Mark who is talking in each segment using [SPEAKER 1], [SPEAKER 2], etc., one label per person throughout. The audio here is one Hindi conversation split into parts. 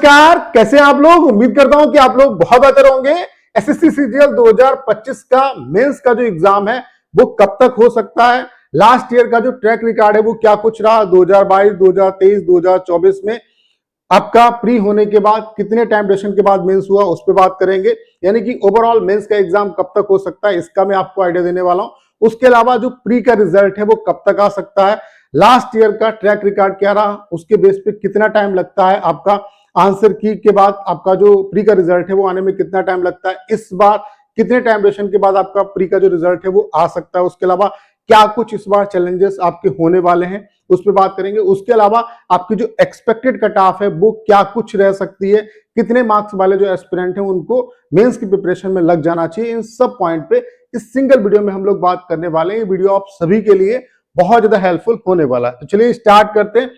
[SPEAKER 1] नमस्कार, कैसे हैं आप लोग। उम्मीद करता हूं कि आप लोग बहुत बेहतर होंगे। एसएससी सीजीएल 2025 का मेंस का जो एग्जाम है वो कब तक हो सकता है, लास्ट ईयर का जो ट्रैक रिकॉर्ड है वो क्या कुछ रहा, 2022, 2023, 2024 में आपका प्री होने के बाद कितने टाइम ड्यूरेशन के बाद मेंस हुआ, उस पर बात करेंगे। यानी कि ओवरऑल मेंस का एग्जाम कब तक हो सकता है, इसका मैं आपको आइडिया देने वाला हूं। उसके अलावा जो प्री का रिजल्ट है वो कब तक आ सकता है, लास्ट ईयर का ट्रैक रिकॉर्ड क्या रहा, उसके बेस पे कितना टाइम लगता है, आपका आंसर की के बाद आपका जो प्री का रिजल्ट है वो आने में कितना टाइम लगता है, इस बार कितने टाइम ड्यूरेशन के बाद आपका प्री का जो रिजल्ट है वो आ सकता है। उसके अलावा क्या कुछ इस बार चैलेंजेस आपके होने वाले हैं उस पर बात करेंगे। उसके अलावा आपकी जो एक्सपेक्टेड कट ऑफ है वो क्या कुछ रह सकती है, कितने मार्क्स वाले जो एस्पिरेंट हैं उनको मेंस की प्रिपरेशन में लग जाना चाहिए, इन सब पॉइंट पे इस सिंगल वीडियो में हम लोग बात करने वाले हैं। ये वीडियो आप सभी के लिए बहुत ज्यादा हेल्पफुल होने वाला है, तो चलिए स्टार्ट करते हैं।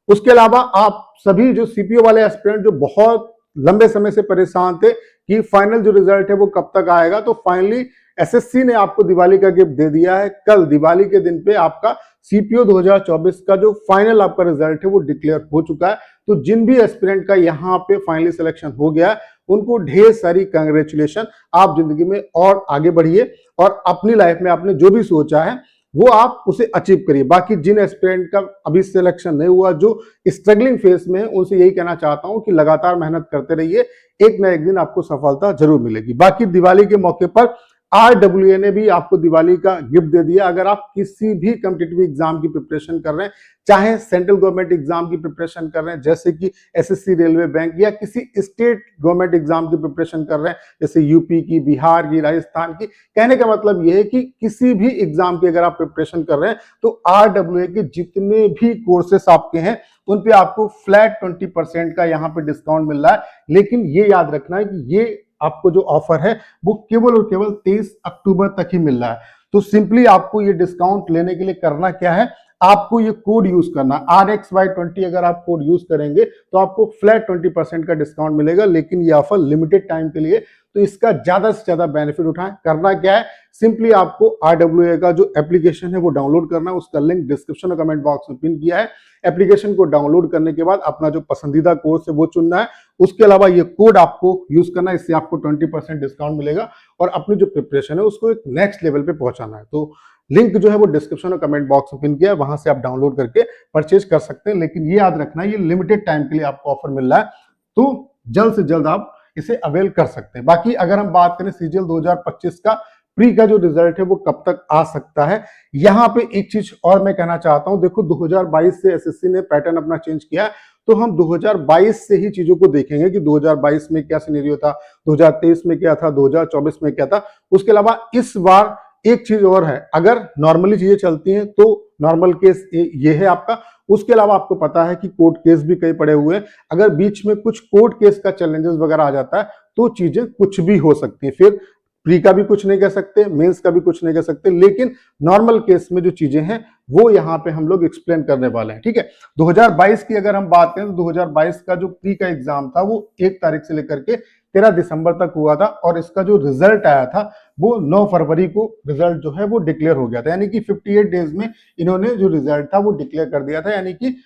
[SPEAKER 1] उसके अलावा आप सभी जो सीपीओ वाले एस्पिरेंट जो बहुत लंबे समय से परेशान थे कि फाइनल जो रिजल्ट है वो कब तक आएगा, तो फाइनली एसएससी ने आपको दिवाली का गिफ्ट दे दिया है। कल दिवाली के दिन पे आपका सीपीओ 2024 का जो फाइनल आपका रिजल्ट है वो डिक्लेयर हो चुका है। तो जिन भी एस्पिरेंट का यहाँ पे फाइनली सिलेक्शन हो गया है उनको ढेर सारी कांग्रेचुलेशन। आप जिंदगी में और आगे बढ़िए और अपनी लाइफ में आपने जो भी सोचा है वो आप उसे अचीव करिए। बाकी जिन एस्पिरेंट का अभी सिलेक्शन नहीं हुआ, जो स्ट्रगलिंग फेज में है, उनसे यही कहना चाहता हूं कि लगातार मेहनत करते रहिए, एक ना एक दिन आपको सफलता जरूर मिलेगी। बाकी दिवाली के मौके पर आरडब्ल्यूए ने भी आपको दिवाली का गिफ्ट दे दिया। अगर आप किसी भी कॉम्पिटिटिव एग्जाम की प्रिपरेशन कर रहे हैं, चाहे सेंट्रल गवर्नमेंट एग्जाम की प्रिपरेशन कर रहे हैं जैसे कि एसएससी, रेलवे, बैंक, या किसी स्टेट गवर्नमेंट एग्जाम की प्रिपरेशन कर रहे हैं जैसे यूपी की, बिहार की, राजस्थान की, कहने का मतलब यह है कि किसी भी एग्जाम की अगर आप प्रिपरेशन कर रहे हैं तो आरडब्ल्यूए के जितने भी कोर्सेस आपके हैं उन पे आपको फ्लैट 20% का यहाँ पे डिस्काउंट मिल रहा है। लेकिन ये याद रखना है कि ये आपको जो ऑफर है वो केवल और केवल 23 अक्टूबर तक ही मिल रहा है। तो सिंपली आपको ये डिस्काउंट लेने के लिए करना क्या है, आपको ये कोड यूज करना RXY20। अगर आप कोड यूज करेंगे तो आपको फ्लैट 20% का डिस्काउंट मिलेगा। लेकिन ये ऑफर लिमिटेड टाइम के लिए, तो इसका ज्यादा से ज्यादा बेनिफिट उठाएं। करना क्या है, सिंपली आपको आरडब्ल्यूए का जो एप्लीकेशन है वो डाउनलोड करना है। उसका लिंक डिस्क्रिप्शन और कमेंट बॉक्स में पिन किया है। एप्लीकेशन को डाउनलोड करने के बाद अपना जो पसंदीदा कोर्स है वो चुनना है। उसके अलावा ये कोड आपको यूज करना है, इससे आपको 20% डिस्काउंट मिलेगा और अपनी जो प्रिपरेशन है उसको एक नेक्स्ट लेवल पे पहुंचाना है। तो लिंक जो है वो डिस्क्रिप्शन और कमेंट बॉक्स में पिन किया है, वहां से आप डाउनलोड करके परचेज कर सकते हैं। लेकिन ये याद रखना है ये लिमिटेड टाइम के लिए आपको ऑफर मिल रहा है, तो जल्द से जल्द आप इसे अवेल कर सकते हैं। बाकी अगर हम बात करें सीजीएल 2025 का प्री का जो रिजल्ट है वो कब तक आ सकता है, यहां पे एक चीज और मैं कहना चाहता हूं। देखो 2022 से एसएससी ने पैटर्न अपना चेंज किया, तो हम 2022 से ही चीजों को देखेंगे कि 2022 में क्या सिनेरियो था, 2023 में क्या था, 2024 में क्या था। उसके अलावा इस बार एक चीज और है, अगर नॉर्मली चीजें चलती हैं तो नॉर्मल केस ये है आपका। उसके अलावा आपको पता है कि कोर्ट केस भी कई पड़े हुए हैं। अगर बीच में कुछ कोर्ट केस का चैलेंजेस वगैरह आ जाता है तो चीजें कुछ भी हो सकती है। फिर प्री का भी कुछ नहीं कह सकते, मेंस का भी कुछ नहीं कह सकते, लेकिन नॉर्मल केस में जो चीजें हैं वो यहाँ पे हम लोग एक्सप्लेन करने वाले हैं। ठीक है, 2022 की अगर हम बात करें तो 2022 का जो प्री का एग्जाम था वो 1 तारीख से लेकर के 13 दिसंबर तक हुआ था और इसका जो रिजल्ट आया था वो 9 फरवरी को रिजल्ट जो है वो डिक्लेयर हो गया था। यानी कि 58 डेज में इन्होंने जो रिजल्ट था वो डिक्लेयर कर दिया था। यानी कि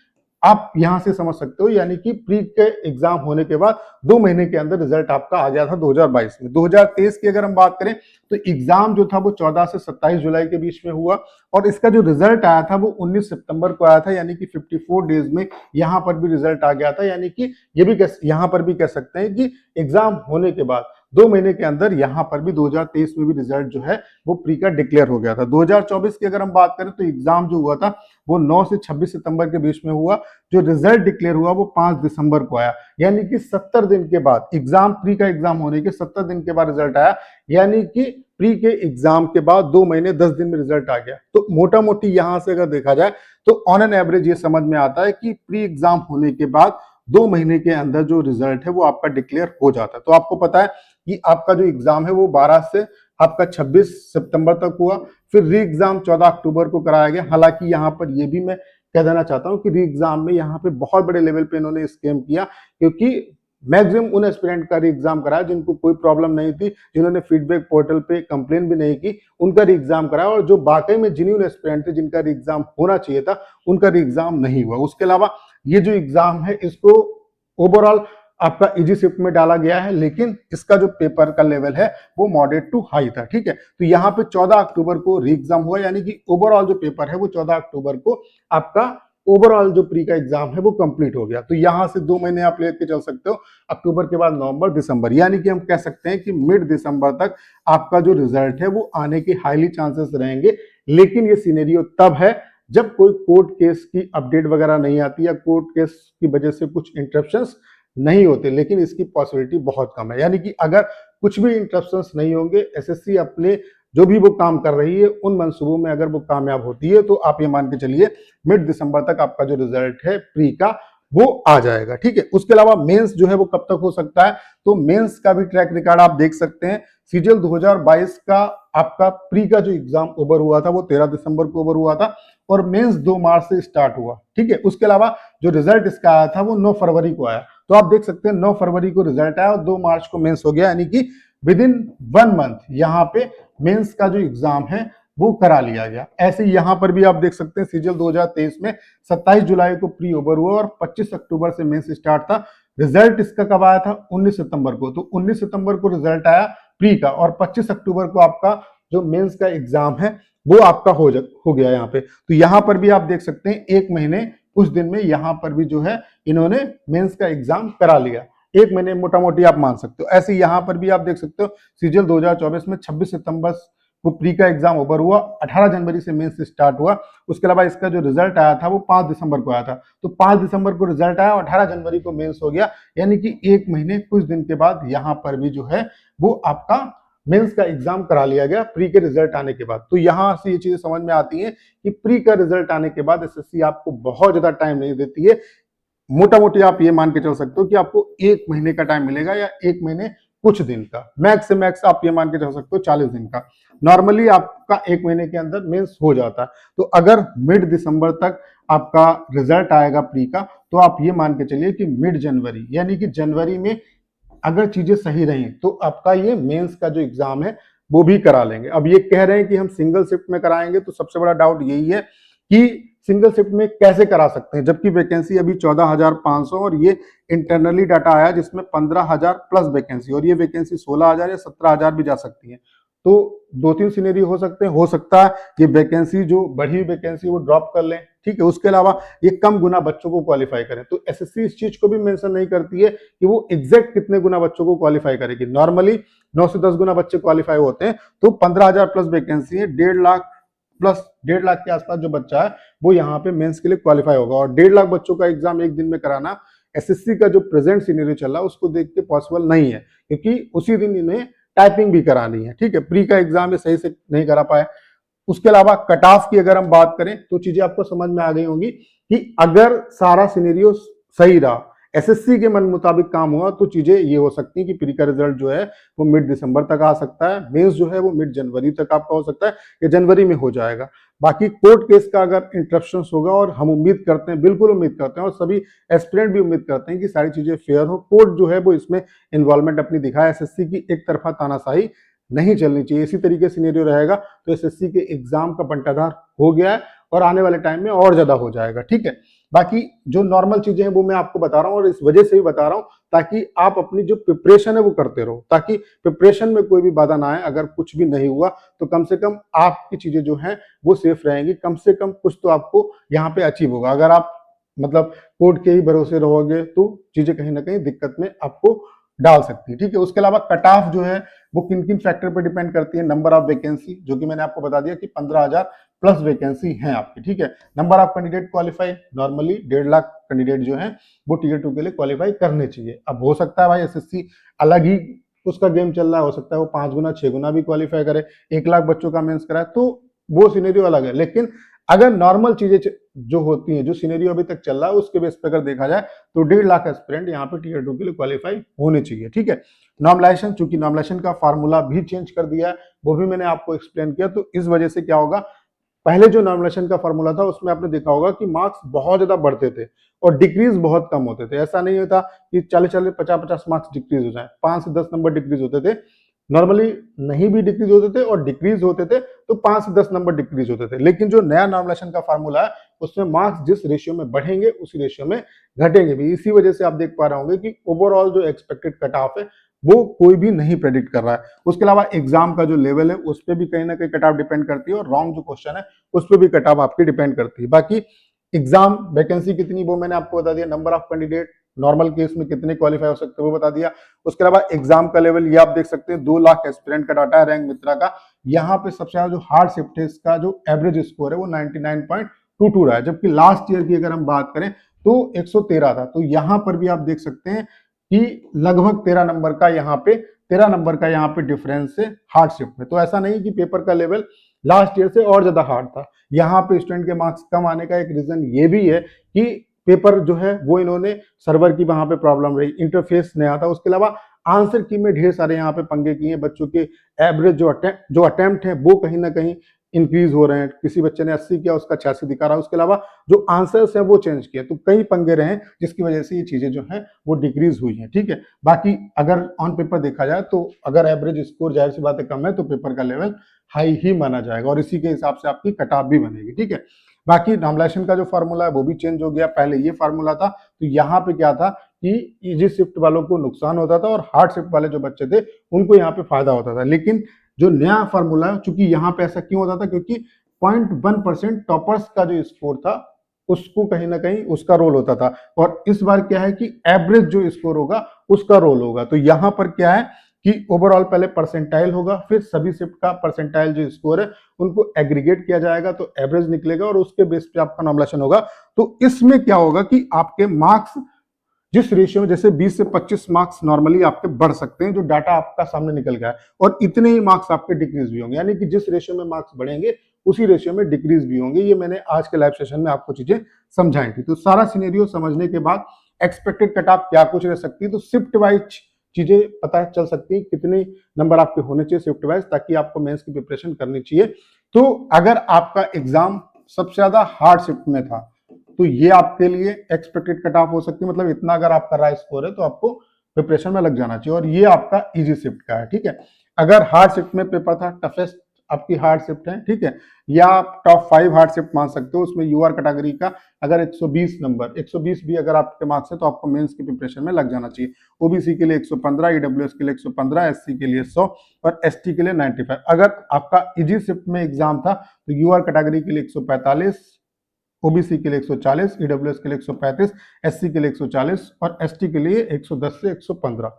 [SPEAKER 1] आप यहां से समझ सकते हो, यानी कि प्री के एग्जाम होने के बाद 2 महीने के अंदर रिजल्ट आपका आ गया था 2022 में। 2023 की अगर हम बात करें तो एग्जाम जो था वो 14 से 27 जुलाई के बीच में हुआ और इसका जो रिजल्ट आया था वो 19 सितंबर को आया था। यानी कि 54 डेज में यहां पर भी रिजल्ट आ गया था। यानी कि ये भी यहां पर भी कह सकते हैं कि एग्जाम होने के बाद 2 महीने के अंदर यहां पर भी 2023 में भी रिजल्ट जो है वो प्री का डिक्लेयर हो गया था। 2024 की अगर हम बात करें तो एग्जाम जो हुआ था वो 9 से 26 सितंबर के बीच में हुआ। जो रिजल्ट डिक्लेयर हुआ वो 5 दिसंबर को आया। यानी कि 70 दिन के बाद एग्जाम, प्री का एग्जाम होने के 70 दिन के बाद रिजल्ट आया। यानी कि प्री के एग्जाम के बाद 2 महीने 10 दिन में रिजल्ट आ गया। तो मोटा मोटी यहां से अगर देखा जाए तो ऑन एन एवरेज ये समझ में आता है कि प्री एग्जाम होने के बाद 2 महीने के अंदर जो रिजल्ट है वो आपका डिक्लेयर हो जाता है। तो आपको पता है कि आपका जो एग्जाम है वो 12 से आपका 26 सितंबर तक हुआ, फिर री एग्जाम 14 अक्टूबर को कराया गया। हालांकि यहाँ पर ये भी मैं कह देना चाहता हूँ कि री एग्जाम में यहाँ पे बहुत बड़े लेवल पे इन्होंने स्कैम किया, क्योंकि मैक्सिमम उन एस्पिरेंट का री एग्जाम कराया जिनको कोई प्रॉब्लम नहीं थी, जिन्होंने फीडबैक पोर्टल पे कंप्लेन भी नहीं की, उनका री एग्जाम कराया। और जो वाकई में जेन्युइन एस्पिरेंट थे, जिनका री एग्जाम होना चाहिए था, उनका री एग्जाम नहीं हुआ। उसके अलावा ये जो एग्जाम है इसको ओवरऑल आपका इजी शिफ्ट में डाला गया है, लेकिन इसका जो पेपर का लेवल है वो मॉडरेट टू हाई था। ठीक है, तो यहाँ पे 14 अक्टूबर को री एग्जाम हुआ, यानी कि ओवरऑल जो पेपर है वो 14 अक्टूबर को आपका ओवरऑल जो प्री का एग्जाम है वो कंप्लीट हो गया। तो यहां से 2 महीने आप लेके चल सकते हो, अक्टूबर के बाद नवंबर दिसंबर, यानी कि हम कह सकते हैं कि मिड दिसंबर तक आपका जो रिजल्ट है वो आने के हाईली चांसेस रहेंगे। लेकिन ये सिनेरियो तब है जब कोई कोर्ट केस की अपडेट वगैरह नहीं आती या कोर्ट केस की वजह से कुछ इंटरप्शंस नहीं होते, लेकिन इसकी पॉसिबिलिटी बहुत कम है। यानी कि अगर कुछ भी इंटरप्शंस नहीं होंगे, एसएससी अपने जो भी वो काम कर रही है उन मंसूबों में अगर वो कामयाब होती है, तो आप ये मान के चलिए मिड दिसंबर तक आपका जो रिजल्ट है प्री का वो आ जाएगा। ठीक है, उसके अलावा मेंस जो है वो कब तक हो सकता है, तो मेंस का भी ट्रैक रिकॉर्ड आप देख सकते हैं। सीजीएल 2022 का आपका प्री का जो एग्जाम ओवर हुआ था वो 13 दिसंबर को ओवर हुआ था और मेंस 2 मार्च से स्टार्ट हुआ। ठीक है, उसके अलावा जो रिजल्ट इसका आया था वो 9 फरवरी को आया। तो आप देख सकते हैं 9 फरवरी को रिजल्ट आया और 2 मार्च को मेंस हो गया, यानी कि विद इन 1 मंथ यहाँ पे मेंस का जो एग्जाम है वो करा लिया गया। ऐसे यहां पर भी आप देख सकते हैं सीजीएल 2023 में 27 जुलाई को प्री ओवर हुआ और 25 अक्टूबर से मेंस स्टार्ट था। रिजल्ट इसका कब आया था, 19 सितंबर को। तो 19 सितंबर को रिजल्ट आया प्री का और 25 अक्टूबर को आपका जो मेंस का एग्जाम है वो आपका हो गया यहाँ पे। तो यहाँ पर भी आप देख सकते हैं 1 महीने कुछ दिन में यहाँ पर भी जो है इन्होंने मेंस का एग्जाम करा लिया। 1 महीने मोटा मोटी आप मान सकते हो। ऐसे यहाँ पर भी आप देख सकते हो सीजीएल 2024 में 26 सितंबर को प्री का एग्जाम ओवर हुआ, 18 जनवरी से मेंस स्टार्ट हुआ। उसके अलावा इसका जो रिजल्ट आया था वो 5 दिसंबर को आया था। तो 5 दिसंबर को रिजल्ट आया और 18 जनवरी को मेंस हो गया, यानी कि 1 महीने कुछ दिन के बाद यहाँ पर भी जो है वो आपका मेंस का एग्जाम करा लिया गया प्री के रिजल्ट आने के बाद। तो यहां से ये चीजें समझ में आती हैं कि प्री का रिजल्ट आने के बाद एसएससी आपको बहुत ज्यादा टाइम नहीं देती है। मोटा मोटी आप ये मान के चल सकते हो कि आपको 1 महीने का टाइम मिलेगा या 1 महीने कुछ दिन का, मैक्स से मैक्स आप ये मान के चल सकते हो 40 दिन का। नॉर्मली आपका 1 महीने के अंदर मेंस हो जाता है। तो अगर मिड दिसंबर तक आपका रिजल्ट आएगा प्री का, तो आप ये मान के चलिए कि मिड जनवरी, यानी कि जनवरी में अगर चीजें सही रही तो आपका ये मेंस का जो एग्जाम है वो भी करा लेंगे। अब ये कह रहे हैं कि हम सिंगल शिफ्ट में कराएंगे, तो सबसे बड़ा डाउट यही है कि सिंगल शिफ्ट में कैसे करा सकते हैं, जबकि वैकेंसी अभी 14,500 और ये इंटरनली डाटा आया जिसमें 15,000 प्लस वैकेंसी, और ये वैकेंसी 16,000 या 17,000 भी जा सकती है। तो 2-3 सिनेरियो हो सकते हैं। हो सकता है ये वैकेंसी जो बढ़ी हुई वैकेंसी वो ड्रॉप कर लें, ठीक है। उसके अलावा ये कम गुना बच्चों को क्वालिफाई करें। तो एसएससी इस चीज को भी मेंशन नहीं करती है कि वो एग्जैक्ट कितने गुना बच्चों को क्वालिफाई करेगी। नॉर्मली 9 से 10 गुना बच्चे क्वालिफाई होते हैं। तो 15,000 प्लस वैकेंसी है, 1.5 लाख प्लस 1.5 लाख के आसपास जो बच्चा है वो यहाँ पे मेंस के लिए क्वालिफाई होगा। और 1.5 लाख बच्चों का एग्जाम एक दिन में कराना एसएससी का जो प्रेजेंट सिनेरियो चल रहा है उसको देख के पॉसिबल नहीं है, क्योंकि उसी दिन इन्हें टाइपिंग भी करानी है, ठीक है। प्री का एग्जाम ये सही से नहीं करा पाए। उसके अलावा कट ऑफ की अगर हम बात करें तो चीजें आपको समझ में आ गई होंगी कि अगर सारा सिनेरियो सही रहा, एसएससी के मन मुताबिक काम हुआ, तो चीजें ये हो सकती हैं कि प्री का रिजल्ट जो है वो मिड दिसंबर तक आ सकता है, मेंस जो है वो मिड जनवरी तक आपका हो सकता है या जनवरी में हो जाएगा। बाकी कोर्ट केस का अगर इंटरप्शन होगा, और हम उम्मीद करते हैं, बिल्कुल उम्मीद करते हैं, और सभी एस्पिरेंट भी उम्मीद करते हैं कि सारी चीजें फेयर हो, कोर्ट जो है वो इसमें इन्वॉल्वमेंट अपनी दिखाए, एसएससी की एक तरफा तानाशाही नहीं चलनी चाहिए। इसी तरीके सिनेरियो रहेगा तो एसएससी के एग्जाम का बंटाधार हो गया है और आने वाले टाइम में और ज्यादा हो जाएगा, ठीक है। बाकी जो नॉर्मल चीजें हैं वो मैं आपको बता रहा हूँ, और इस वजह से भी बता रहा हूँ ताकि आप अपनी जो प्रिपरेशन है वो करते रहो, ताकि प्रिपरेशन में कोई भी बाधा ना आए। अगर कुछ भी नहीं हुआ तो कम से कम आपकी चीजें जो हैं वो सेफ रहेंगी, कम से कम कुछ तो आपको यहाँ पे अचीव होगा। अगर आप मतलब कोर्ट के ही भरोसे रहोगे तो चीजें कहीं ना कहीं दिक्कत में आपको डाल सकती है, ठीक है। उसके अलावा कट ऑफ जो है वो किन किन फैक्टर पर डिपेंड करती है। नंबर ऑफ वैकेंसी, जो कि मैंने आपको बता दिया कि 15,000 प्लस वैकेंसी है आपकी, ठीक है। Number of candidate qualify, normally 1.5 lakh candidate जो है वो टीयर 2 के लिए क्वालिफाई करने चाहिए। अब हो सकता है भाई एसएससी अलग ही उसका गेम चल रहा है, हो सकता है वो 5 गुना 6 गुना भी क्वालिफाई करे, 1 लाख बच्चों का मेंस कराए, तो वो सिनेरियो अलग है। लेकिन अगर नॉर्मल चीजें जो होती हैं, जो सिनेरियो अभी तक चल रहा है उसके बेस पे अगर देखा जाए तो 1.5 लाख एस्पिरेंट यहाँ पे टीयर 2 के लिए क्वालिफाई होने चाहिए, ठीक है। नॉर्मलाइजेशन, चूंकि नॉर्मलाइजेशन का फार्मूला भी चेंज कर दिया है, वो भी मैंने आपको एक्सप्लेन किया। तो इस वजह से क्या होगा, पहले जो नॉर्मलाइजेशन का फार्मूला था उसमें आपने देखा होगा कि मार्क्स बहुत ज्यादा बढ़ते थे और डिक्रीज बहुत कम होते थे। ऐसा नहीं होता कि 40-40, 50-50 मार्क्स डिक्रीज हो जाए, 5 से 10 नंबर डिक्रीज होते थे। नॉर्मली नहीं भी डिक्रीज होते थे और डिक्रीज होते थे तो 5 से 10 नंबर डिक्रीज होते थे। लेकिन जो नया नॉर्मलाइजेशन का फार्मूला है उसमें मार्क्स जिस रेशियो में बढ़ेंगे उसी रेशियो में घटेंगे भी। इसी वजह से आप देख पा रहे होंगे कि ओवरऑल जो एक्सपेक्टेड कट ऑफ है वो कोई भी नहीं प्रेडिक्ट कर रहा है। उसके अलावा एग्जाम का जो लेवल है उस पर भी कहीं ना कहीं कट ऑफ डिपेंड करती है और रॉन्ग जो क्वेश्चन है उस पर भी कट ऑफ आपकी डिपेंड करती है। बाकी एग्जाम वैकेंसी कितनी वो मैंने आपको बता दिया, number of candidate normal case में कितने क्वालिफाई हो सकते हैं वो बता दिया। उसके अलावा एग्जाम का लेवल ये आप देख सकते हैं 2 लाख एस्पिरेंट का डाटा है रैंक मित्रा का। यहाँ पे सबसे ज्यादा जो हार्ड शिफ्ट है इसका जो एवरेज स्कोर है वो 99.22 रहा है, जबकि लास्ट ईयर की अगर हम बात करें तो 113 था। तो यहाँ पर भी आप देख सकते हैं कि लगभग 13 नंबर का यहाँ पे डिफरेंस है हार्ड शिफ्ट में। तो ऐसा नहीं कि पेपर का लेवल लास्ट ईयर से और ज्यादा हार्ड था। यहाँ पे स्टूडेंट के मार्क्स कम आने का एक रीजन ये भी है कि पेपर जो है वो इन्होंने सर्वर की वहां पे प्रॉब्लम रही, इंटरफेस नया था। उसके अलावा आंसर की में ढेर सारे यहाँ पे पंगे किए हैं। बच्चों के एवरेज जो अटेम्प्ट है वो कहीं ना कहीं इंक्रीज हो रहे हैं। किसी बच्चे ने 80 किया उसका 86 दिखा रहा है। उसके अलावा जो आंसर्स हैं वो चेंज किए, तो कई पंगे रहे जिसकी वजह से ये चीजें जो हैं वो डिक्रीज हुई हैं। ठीक है, बाकी अगर ऑन पेपर देखा जाए तो अगर एवरेज स्कोर जाहिर सी बात है कम है तो पेपर का लेवल हाई ही माना जाएगा और इसी के हिसाब से आपकी कट ऑफ भी बनेगी। ठीक है, बाकी नॉर्मलाइजेशन का जो फार्मूला है वो भी चेंज हो गया। पहले ये फार्मूला था तो यहाँ पे क्या था कि इजी शिफ्ट वालों को नुकसान होता था और हार्ड शिफ्ट वाले जो बच्चे थे उनको यहाँ पे फायदा होता था। लेकिन जो नया फार्मूला है, चूंकि यहाँ पे ऐसा क्यों होता था, क्योंकि 0.1% टॉपर्स का जो स्कोर था उसको कहीं ना कहीं उसका रोल होता था और इस बार क्या है कि एवरेज जो स्कोर होगा उसका रोल होगा। तो यहाँ पर क्या है कि ओवरऑल पहले परसेंटाइल होगा, फिर सभी शिफ्ट का परसेंटाइल जो स्कोर है उनको एग्रीगेट किया जाएगा तो एवरेज निकलेगा और उसके बेस पे आपका नॉर्मलाइजेशन होगा। तो इसमें क्या होगा कि आपके मार्क्स जिस रेशियो में, जैसे 20 से 25 मार्क्स नॉर्मली आपके बढ़ सकते हैं जो डाटा आपका सामने निकल गया है, और इतने ही मार्क्स आपके डिक्रीज भी होंगे, यानी कि जिस रेशियो में मार्क्स बढ़ेंगे उसी रेशियो में डिक्रीज भी होंगे। ये मैंने आज के लाइव सेशन में आपको चीजें समझाई थी। तो सारा सिनेरियो समझने के बाद एक्सपेक्टेड कट ऑफ क्या कुछ रह सकती है, तो शिफ्ट वाइज चीजें पता चल सकती है कितने नंबर आपके होने चाहिए शिफ्ट वाइज, ताकि आपको मेंस की प्रिपरेशन करनी चाहिए। तो अगर आपका एग्जाम सबसे ज्यादा हार्ड शिफ्ट में था तो ये आपके लिए एक्सपेक्टेड कट ऑफ हो सकती है, मतलब इतना अगर आपका राइट स्कोर है तो आपको प्रिपरेशन में लग जाना चाहिए, और ये आपका इजी शिफ्ट का है। ठीक है, अगर हार्ड शिफ्ट में पेपर था, टफेस्ट आपकी हार्ड शिफ्ट है, ठीक है, या आप टॉप 5 हार्ड शिफ्ट मान सकते हो, उसमें यूआर कैटेगरी का अगर 120 नंबर 120 भी अगर आपके मार्क्स है तो आपको मेंस की प्रिपरेशन में लग जाना चाहिए। ओबीसी के लिए 115, ईडब्ल्यूएस के लिए 115, एससी के लिए 100 और एसटी के लिए 95। अगर आपका इजी शिफ्ट में एग्जाम था तो यूआर कैटेगरी के लिए 145, ओबीसी के लिए 140, ईडब्ल्यूएस के लिए 135, एससी के लिए 140 और एसटी के लिए 110 से 115।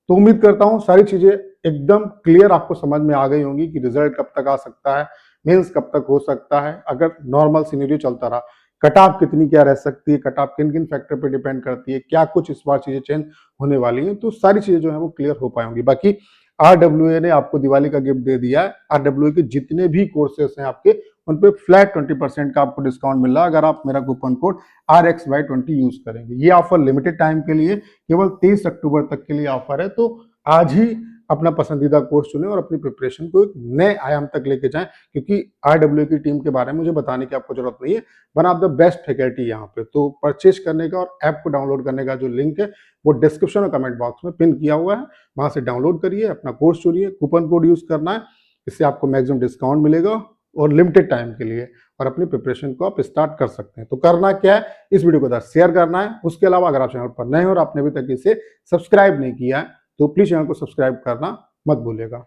[SPEAKER 1] तो उम्मीद करता हूं सारी चीजें एकदम क्लियर आपको समझ में आ गई होंगी कि रिजल्ट कब तक आ सकता है, मेंस कब तक हो सकता है अगर नॉर्मल सिनेरियो चलता रहा, कट ऑफ कितनी क्या रह सकती है, कट ऑफ किन किन फैक्टर पे डिपेंड करती है, क्या कुछ इस बार चीजें चेंज होने वाली हैं, तो सारी चीजें जो है वो क्लियर हो पाएंगी। बाकी आरडब्ल्यूए ने आपको दिवाली का गिफ्ट दे दिया है। आरडब्ल्यूए के जितने भी कोर्सेस हैं आपके उन पे फ्लैट 20% का आपको डिस्काउंट मिल रहा है अगर आप मेरा कूपन कोड RXY20 यूज करेंगे। ये ऑफर लिमिटेड टाइम के लिए, केवल 23 अक्टूबर तक के लिए ऑफर है। तो आज ही अपना पसंदीदा कोर्स चुने और अपनी प्रिपरेशन को एक नए आयाम तक लेके जाएं, क्योंकि आरडब्ल्यू की टीम के बारे में मुझे बताने की आपको जरूरत नहीं है, one of the best faculty यहाँ पे। तो परचेज करने का और ऐप को डाउनलोड करने का जो लिंक है वो डिस्क्रिप्शन और कमेंट बॉक्स में पिन किया हुआ है, वहां से डाउनलोड करिए, अपना कोर्स चुनिए, कूपन कोड यूज करना है, इससे आपको मैक्सिमम डिस्काउंट मिलेगा और लिमिटेड टाइम के लिए, और अपनी प्रिपरेशन को आप स्टार्ट कर सकते हैं। तो करना क्या है, इस वीडियो को शेयर करना है। उसके अलावा अगर आप चैनल पर नए हो और आपने अभी तक इसे सब्सक्राइब नहीं किया है तो प्लीज चैनल को सब्सक्राइब करना मत भूलिएगा।